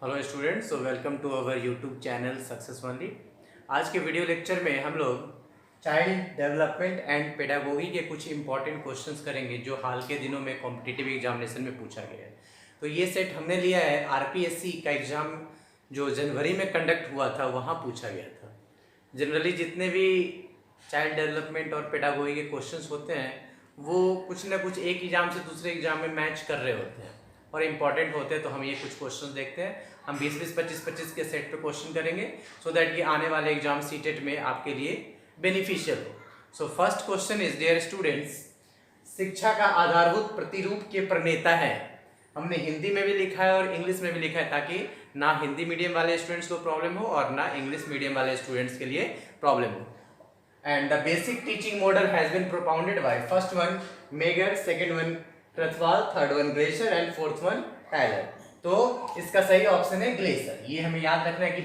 Hello students, so welcome to our YouTube channel success only. आज के video lecture में हम लोग चाइल्ड डेवलपमेंट एंड पेडागोगी के कुछ इंपॉर्टेंट क्वेश्चंस करेंगे जो हाल के दिनों में कॉम्पिटिटिव एग्जामिनेशन में पूछा गया है। तो ये सेट हमने लिया है आरपीएससी का एग्ज़ाम जो जनवरी में कंडक्ट हुआ था, वहाँ पूछा गया था। जनरली जितने भी चाइल्ड डेवलपमेंट और पेडागोगी के क्वेश्चंस होते हैं वो कुछ ना कुछ एक एग्ज़ाम से दूसरे एग्ज़ाम में मैच कर रहे होते हैं और इम्पॉर्टेंट होते हैं। तो हम ये कुछ क्वेश्चंस देखते हैं। हम 20-20, 25-25 के सेट पे क्वेश्चन करेंगे सो दैट कि आने वाले एग्जाम सीटेट में आपके लिए बेनिफिशियल हो। So first question is dear students, शिक्षा का आधारभूत प्रतिरूप के प्रणेता है। हमने हिंदी में भी लिखा है और इंग्लिश में भी लिखा है ताकि ना हिंदी मीडियम वाले स्टूडेंट्स को प्रॉब्लम हो और ना इंग्लिश मीडियम वाले स्टूडेंट्स के लिए प्रॉब्लम हो। And the basic teaching model has been propounded by first one Meagher, second one Krathwal, third one Glaser and fourth one Tyler। तो इसका सही ऑप्शन है ग्लेसर। ये हमें याद रखना है कि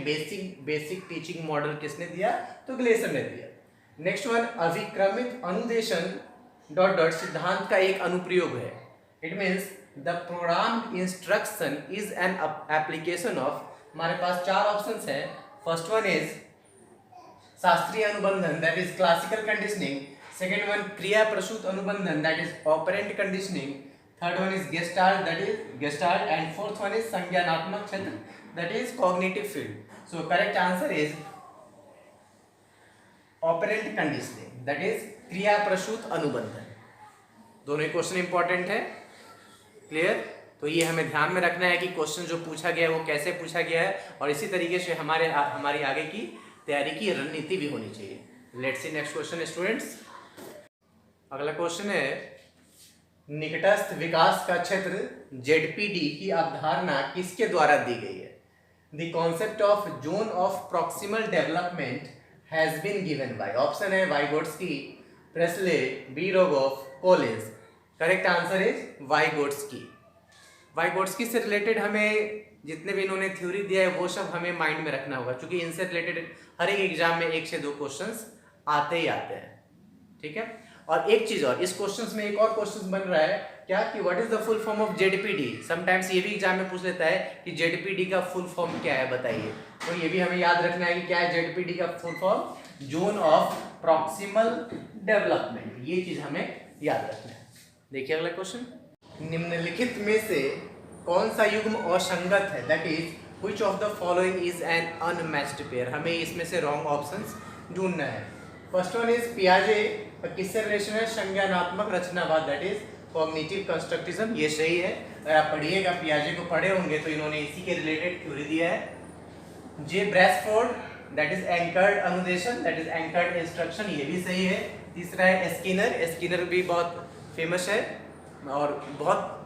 बेसिक टीचिंग मॉडल किसने दिया, तो ग्लेसर ने दिया। नेक्स्ट वन, अभिक्रमित अनुदेशन डॉट डॉट सिद्धांत का एक अनुप्रयोग है। It means the program instruction is an application of, हमारे पास चार ऑप्शंस है। फर्स्ट वन इज शास्त्रीय अनुबंधन, that is classical conditioning. Second one क्रिया प्रसूत अनुबंधन, that is operant conditioning. Third one is gestalt, that is gestalt and fourth one is संज्ञानात्मक क्षेत्र, that is cognitive field. So correct answer is operant conditioning, that is क्रिया प्रसूत अनुबंधन। दोनों ही question important है, clear. तो ये हमें ध्यान में रखना है कि क्वेश्चन जो पूछा गया है वो कैसे पूछा गया है और इसी तरीके से हमारी आगे की तैयारी की रणनीति भी होनी चाहिए। Let's see next question students. अगला क्वेश्चन है, निकटस्थ विकास का क्षेत्र जेडपीडी की अवधारणा किसके द्वारा दी गई है? The concept of zone of proximal development has been given by, option है Vygotsky, Pressley, B Rogoff, Collins. Correct answer is Vygotsky. Vygotsky से रिलेटेड हमें जितने भी इन्होंने थ्योरी दिया है वो सब हमें माइंड में रखना होगा क्योंकि इनसे रिलेटेड हर एक एग्जाम में 1 से 2 क्वेश्चंस आते ही आते हैं, ठीक है। और एक चीज और, इस क्वेश्चंस में एक और क्वेश्चन बन रहा है क्या कि what is the full form of ZPD. Sometimes ये भी एग्जाम में पूछ लेता है कि जेडपीडी का फुल फॉर्म क्या है, बताइए। तो ये भी हमें याद रखना है कि क्या है जेडपीडी का full form, zone of proximal development. ये चीज हमें याद रखना है। देखिए अगला क्वेश्चन, निम्नलिखित में से कौन सा युग्म असंगत है, that is which of the following is an unmatched pair. हमें इसमें से रॉन्ग ऑप्शंस ढूंढना है। फर्स्ट वन इज पियाजे, किससे रिलेशन है, संज्ञानात्मक रचनावाद, दैट इज कॉग्निटिव कंस्ट्रक्टिज्म। ये सही है, अगर आप पढ़िएगा पियाजे को पढ़े होंगे तो इन्होंने इसी के रिलेटेड थ्योरी दिया है। J Bransford, that is anchored अनुदेशन, दैट इज एंकर्ड इंस्ट्रक्शन, ये भी सही है। तीसरा है स्किनर, स्किनर भी बहुत फेमस है और बहुत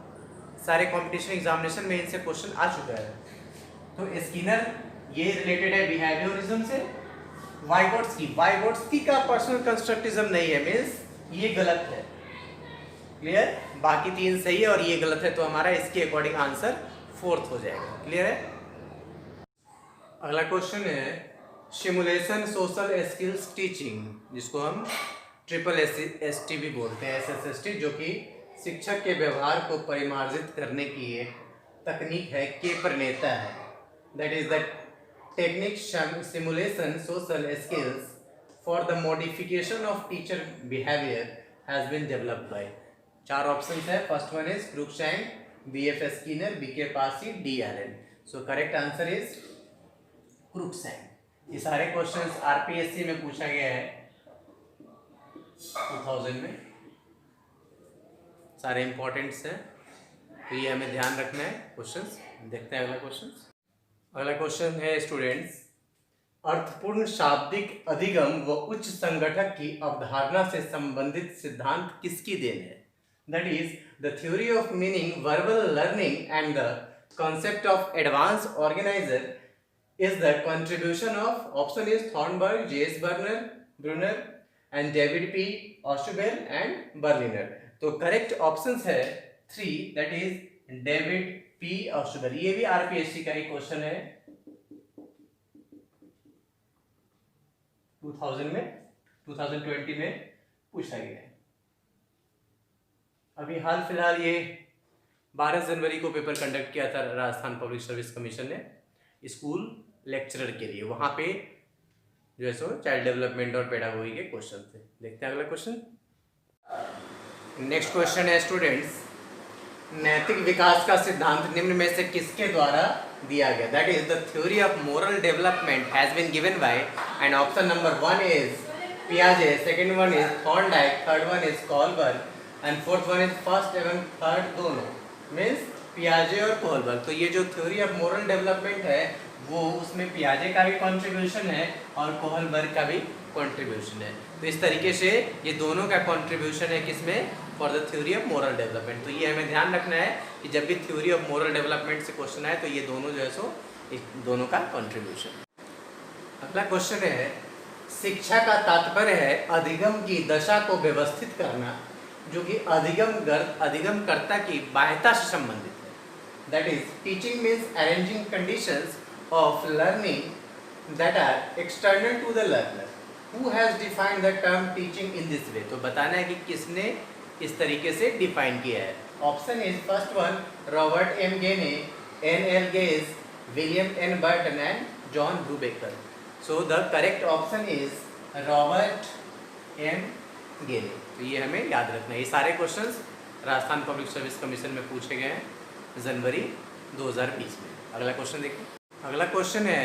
सारे कंपटीशन एग्जामिनेशन में इनसे क्वेश्चन आ चुका है। तो स्किनर ये रिलेटेड है बिहेवियरिज्म से। वाइगोट्स्की का पर्सनल कंस्ट्रक्टिज्म नहीं है, मींस ये गलत है, क्लियर। बाकी 3 सही है और ये गलत है, तो हमारा इसके अकॉर्डिंग आंसर 4th हो जाएगा, क्लियर है। अगला क्वेश्चन है, सिमुलेशन सोशल स्किल्स टीचिंग, जिसको हम SSST भी बोलते हैं, SSST, जो कि शिक्षक के व्यवहार को परिमार्जित करने की एक तकनीक है, के प्रणेता है। That is the technique simulation social skills for the modification of teacher behaviour has been developed by. 4 option है। First one is Cruickshank, BF Skinner, BK Passi, D Allen. So correct answer is Cruickshank. ये सारे questions RPSC में पूछा गया है 2000 में, सारे importance हैं, तो ये हमें ध्यान रखना है क्वेश्चंस। देखते हैं अगला क्वेश्चन। अगला क्वेश्चन है स्टूडेंट्स, अर्थपूर्ण शाब्दिक अधिगम व उच्च संगठक की अवधारणा से संबंधित सिद्धांत किसकी देन है? That is the theory of meaning, verbal learning and the concept of advance organizer is the contribution of, option is Thornburg, J.S. Bruner and David P. Ausubel and Berliner. तो करेक्ट ऑप्शंस है 3, that is David P. Ausubel. ये भी RPSC का एक question है 2020 में पूछा गया है। अभी हाल फिलहाल ये 12 जनवरी को पेपर कंडक्ट किया था राजस्थान पब्लिक सर्विस कमीशन ने। स्कूल लेक्चरर के लिए, वहाँ पे जो है सो चाइल्ड डेवलपमेंट और पेडागोगी के क्वेश्चन थे। देखते हैं अगला क्वेश्चन। नेक्स्ट क्वेश्चन है स्टूडेंट्स, नैतिक विकास का सिद्धांत निम्न में से किसके द्वारा दिया गया? That is the theory of moral development has been given by, and option number 1 is पियाजे, second one is Thorndike, third one is Kohlberg and fourth one is first एवं थर्ड दोनों, मीन्स पियाजे और कोहलबर्ग। तो ये जो theory of moral development है वो उसमें पियाजे का भी कंट्रीब्यूशन है और कोहलबर्ग का भी कंट्रीब्यूशन है। तो इस तरीके से ये दोनों का कंट्रीब्यूशन है किसमें? For the theory of moral development. तो ये हमें ध्यान रखना है कि जब भी थ्योरी ऑफ मोरल डेवलपमेंट से क्वेश्चन आए तो ये दोनों जो है सो दोनों का कंट्रीब्यूशन। अगला क्वेश्चन है, शिक्षा का तात्पर्य है अधिगम की दशा को व्यवस्थित करना जो कि अधिगमकर्ता की बाह्यता से संबंधित है। That is teaching means arranging conditions of learning that are external to the learner. Who has defined the term teaching in this way? तो बताना है कि किसने इस तरीके से डिफाइन किया है। Option is first one Robert M Gagne, N L Gage, William N Burton and John Brubacher. So the correct option is Robert M Gagne. तो ये हमें याद रखना है। ये सारे क्वेश्चंस राजस्थान पब्लिक सर्विस कमीशन में पूछे गए हैं जनवरी 2020 में। अगला क्वेश्चन देखिए। अगला क्वेश्चन है,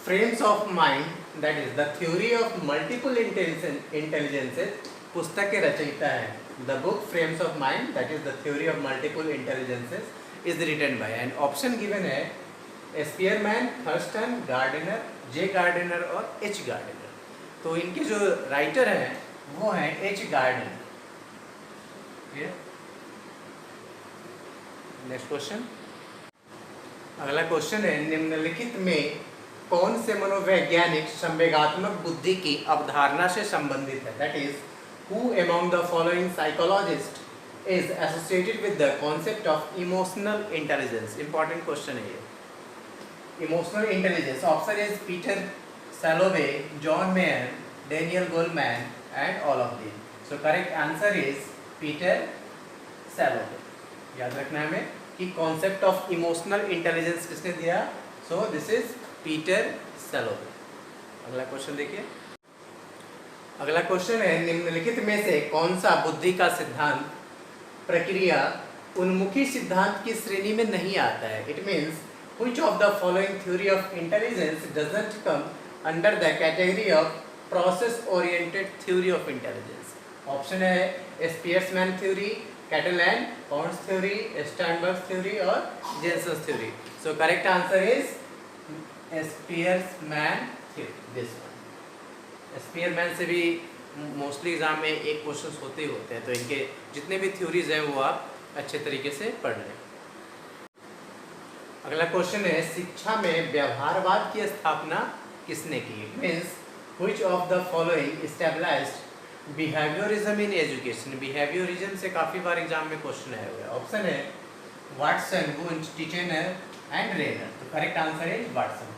frames of mind that is the theory of multiple intelligences पुस्तक के रचयिता है। The book frames of mind that is the theory of multiple intelligences is written by, and option given है Spearman, Thurstone, Gardner, J Gardner और H Gardner. तो इनके जो writer हैं वो हैं एच गार्डनर। Next question. अगला क्वेश्चन है, निम्नलिखित में कौन से मनोवैज्ञानिक संवेगात्मक बुद्धि की अवधारणा से संबंधित है? That is who among the following psychologist is associated with the concept of emotional intelligence. Important question है ये। Emotional intelligence, option is Peter Salovey, John Mayer, Daniel Goleman and all of them. So correct answer is Peter Salovey. याद रखना है हमें कि concept of emotional intelligence किसने दिया? So this is Peter Salovey. अगला क्वेश्चन देखिए। अगला क्वेश्चन है, निम्नलिखित में से कौन सा बुद्धि का सिद्धांत प्रक्रिया उन्मुखी सिद्धांत की श्रेणी में नहीं आता है? It means which of the following theory of intelligence doesn't come under the category of process oriented theory of intelligence? Option है Spearman theory, Catlin Ponds theory, Sternberg theory और Jensen theory. So correct answer is Spearman theory, this one. Spearman से भी mostly exam में एक question होते ही होते हैं, तो इनके जितने भी थ्योरीज हैं वो आप अच्छे तरीके से पढ़ लें। अगला क्वेश्चन है, शिक्षा में व्यवहारवाद की स्थापना किसने की? Means which of the following established behaviourism in education? Behaviourism से काफ़ी बार एग्जाम में क्वेश्चन आया हुआ है। ऑप्शन है वाटसन, वुंच, टिचेनर एंड रेनर। तो करेक्ट आंसर है वाटसन।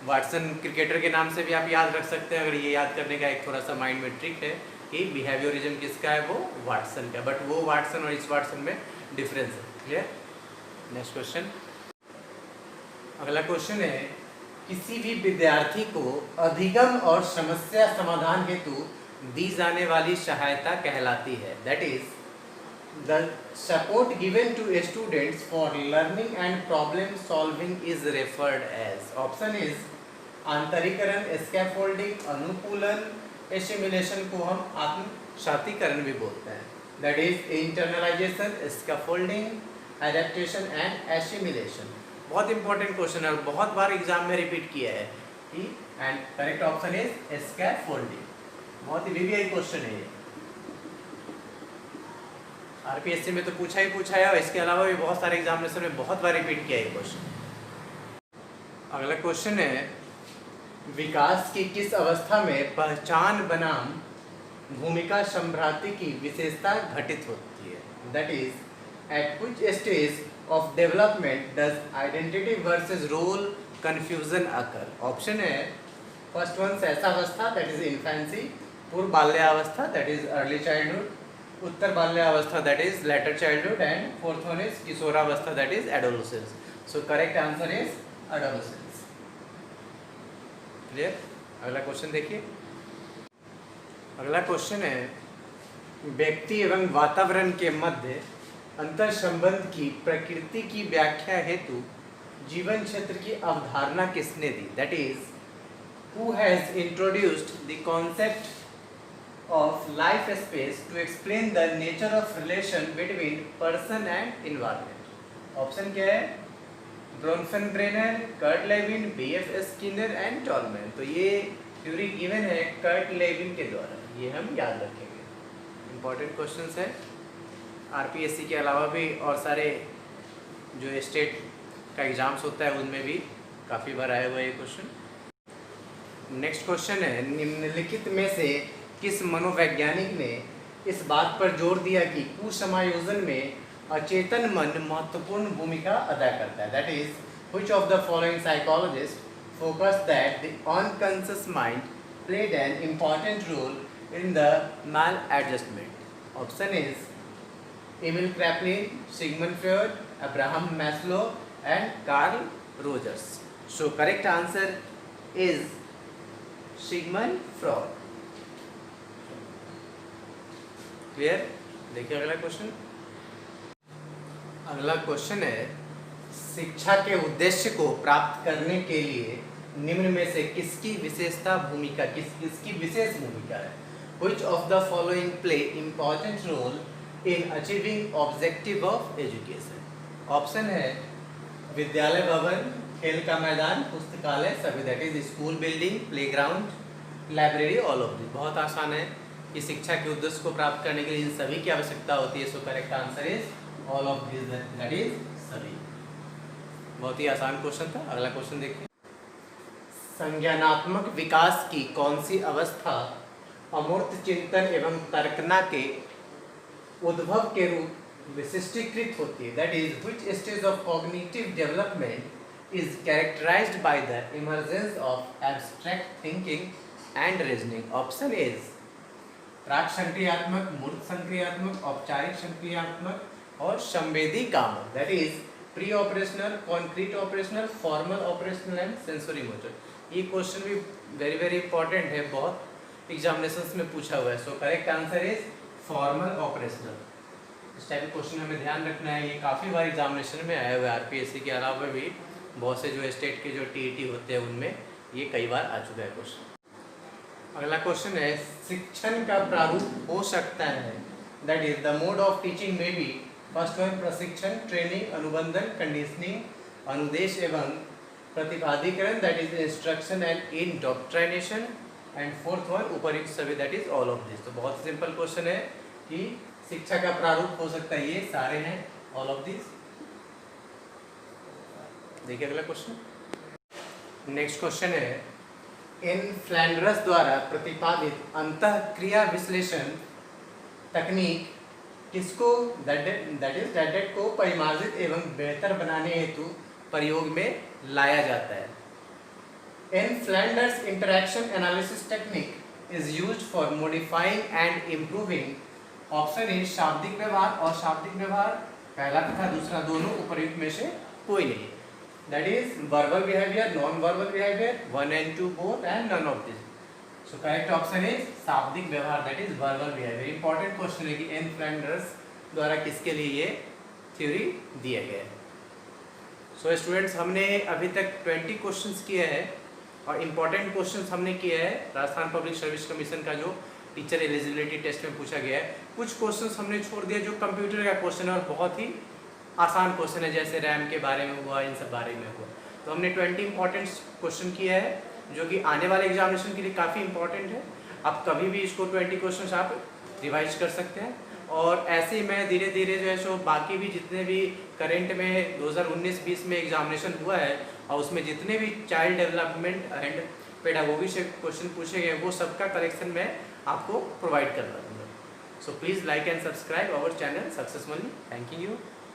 वाटसन क्रिकेटर के नाम से भी आप याद रख सकते हैं। अगर ये याद करने का एक थोड़ा सा माइंड में ट्रिक है कि बिहेवियरिज्म किसका है, वो वाटसन का, बट वो वाटसन और इस वाटसन में डिफरेंस है। क्लियर? Next question. अगला क्वेश्चन है, किसी भी विद्यार्थी को अधिगम और समस्या समाधान हेतु दी जाने वाली सहायता कहलाती है? That is the support given to students for learning and problem solving is referred as. Option is आंतरिकरण, स्कैफोल्डिंग, अनुकूलन, एसिमिलेशन को हम आत्मसातीकरण भी बोलते हैं। That is internalization, scaffolding, adaptation and assimilation. बहुत इंपॉर्टेंट क्वेश्चन है और बहुत बार एग्जाम में रिपीट किया है कि, and correct option is scaffolding. बहुत ही वीवीआई क्वेश्चन है ये, आरपीएससी में तो पूछा है और इसके अलावा भी बहुत सारे एग्जामिनेशन में बहुत बार रिपीट किया है क्वेश्चन। अगला क्वेश्चन है, विकास की किस अवस्था में पहचान बनाम भूमिका संभ्रांति की विशेषता घटित होती है? That is at which stage of development does identity versus role confusion occur? Option है फर्स्ट वन सहसावस्था दैट इज इन्फेंसी, पूर्व बाल्यावस्था दैट इज अर्ली चाइल्डहुड, उत्तर बाल्यावस्था that is later childhood and fourth one is किशोरावस्था that is adolescence. So correct answer is adolescence. Clear? अगला question देखिए। अगला क्वेश्चन है, व्यक्ति एवं वातावरण के मध्य अंतर संबंध की प्रकृति की व्याख्या हेतु जीवन क्षेत्र की अवधारणा किसने दी? That is who has introduced the concept of life space to explain the nature of relation between person and environment. Option क्या है? Bronfenbrenner, Kurt Lewin, B F Skinner and Tolman. तो ये थ्योरी गिवन है कर्ट लेविन के द्वारा, ये हम याद रखेंगे। इंपॉर्टेंट क्वेश्चंस है। आरपीएससी के अलावा भी और सारे जो स्टेट का एग्जाम्स होता है उनमें भी काफ़ी बार आया हुआ ये क्वेश्चन। नेक्स्ट क्वेश्चन है, निम्नलिखित में से किस मनोवैज्ञानिक ने इस बात पर जोर दिया कि कुसमायोजन में अचेतन मन महत्वपूर्ण भूमिका अदा करता है? That is which of the following psychologist focus that the unconscious mind played an important role in the maladjustment? Option is Emil Kraepelin, Sigmund Freud, Abraham Maslow and Carl Rogers. So correct answer is Sigmund Freud. Clear? देखिए अगला question. अगला question है, शिक्षा के उद्देश्य को प्राप्त करने के लिए निम्न में से किसकी विशेषता भूमिका किसकी विशेष भूमिका है? Which of the following play important role in achieving objective of education? Option है विद्यालय भवन, खेल का मैदान, पुस्तकालय सभी, that is school building, playground, library, all of this. बहुत आसान है कि शिक्षा के उद्देश्य को प्राप्त करने के लिए इन सभी की आवश्यकता होती है। So correct answer is all of this, that is सभी। बहुत ही आसान क्वेश्चन था। अगला क्वेश्चन देखिए। संज्ञानात्मक विकास की कौन सी अवस्था अमूर्त चिंतन एवं तर्कना के उद्भव के रूप विशिष्टीकृत होती है? That is which stage of cognitive development is characterized by the emergence of abstract thinking and reasoning? Option is प्राक संक्रियात्मक, मूर्त संक्रियात्मक, औपचारिक संक्रियात्मक और संवेदी कामक। That is pre operational, concrete operational, formal operational and sensory motor. ये क्वेश्चन भी वेरी वेरी इंपॉर्टेंट है, बहुत एग्जामिनेशंस में पूछा हुआ है। So correct answer is formal operational. इस टाइप के क्वेश्चन हमें ध्यान रखना है, ये काफ़ी बार एग्जामिनेशन में आया हुआ है। आरपीएससी के अलावा भी बहुत से जो स्टेट के जो टीईटी होते हैं उनमें ये कई बार आ चुका है क्वेश्चन। अगला क्वेश्चन है, शिक्षण का प्रारूप हो सकता है? That is the mode of teaching may be first one प्रशिक्षण, ट्रेनिंग, अनुबंधन, कंडीशनिंग, अनुदेश एवं प्रतिपादीकरण, that is instruction and indoctrination, and fourth one उपयुक्त सभी, that is all of this. तो बहुत सिंपल क्वेश्चन है कि शिक्षा का प्रारूप हो सकता है, ये सारे हैं ऑल ऑफ दिस। देखिए अगला क्वेश्चन। नेक्स्ट क्वेश्चन है, इन फ्लैंडर्स द्वारा प्रतिपादित अंतःक्रिया विश्लेषण तकनीक किसको दैट को परिमार्जित एवं बेहतर बनाने हेतु प्रयोग में लाया जाता है? In Flanders interaction analysis technique is used for modifying and improving. Option is शाब्दिक व्यवहार और शाब्दिक व्यवहार पहला तथा दूसरा दोनों उपयुक्त में से कोई नहीं। That is verbal behavior, non-verbal behavior, 1 and 2 both, and none of this. So correct option is शाब्दिक व्यवहार, that is verbal behavior. Important question है कि एन फ्लैंडर्स द्वारा किसके लिए ये थ्योरी दिया गया है। So स्टूडेंट्स, हमने अभी तक 20 क्वेश्चंस किए हैं और इम्पोर्टेंट क्वेश्चंस हमने किए हैं राजस्थान पब्लिक सर्विस कमीशन का जो टीचर एलिजिबिलिटी टेस्ट में पूछा गया है। कुछ क्वेश्चंस हमने छोड़ दिया जो कंप्यूटर का क्वेश्चन है और बहुत ही आसान क्वेश्चन है, जैसे रैम के बारे में हुआ, इन सब बारे में हुआ। तो हमने 20 इंपॉर्टेंट क्वेश्चन किया है जो कि आने वाले एग्जामिनेशन के लिए काफ़ी इंपॉर्टेंट है। आप कभी भी इसको 20 क्वेश्चन आप रिवाइज कर सकते हैं और ऐसे ही मैं धीरे धीरे जो है सो बाकी भी जितने भी करेंट में 2019-20 में एग्जामिनेशन हुआ है और उसमें जितने भी चाइल्ड डेवलपमेंट एंड पेडागोगी से क्वेश्चन पूछे गए वो सबका कलेक्शन मैं आपको प्रोवाइड कर दूँगा। So please like and subscribe our channel successfully. Thank you.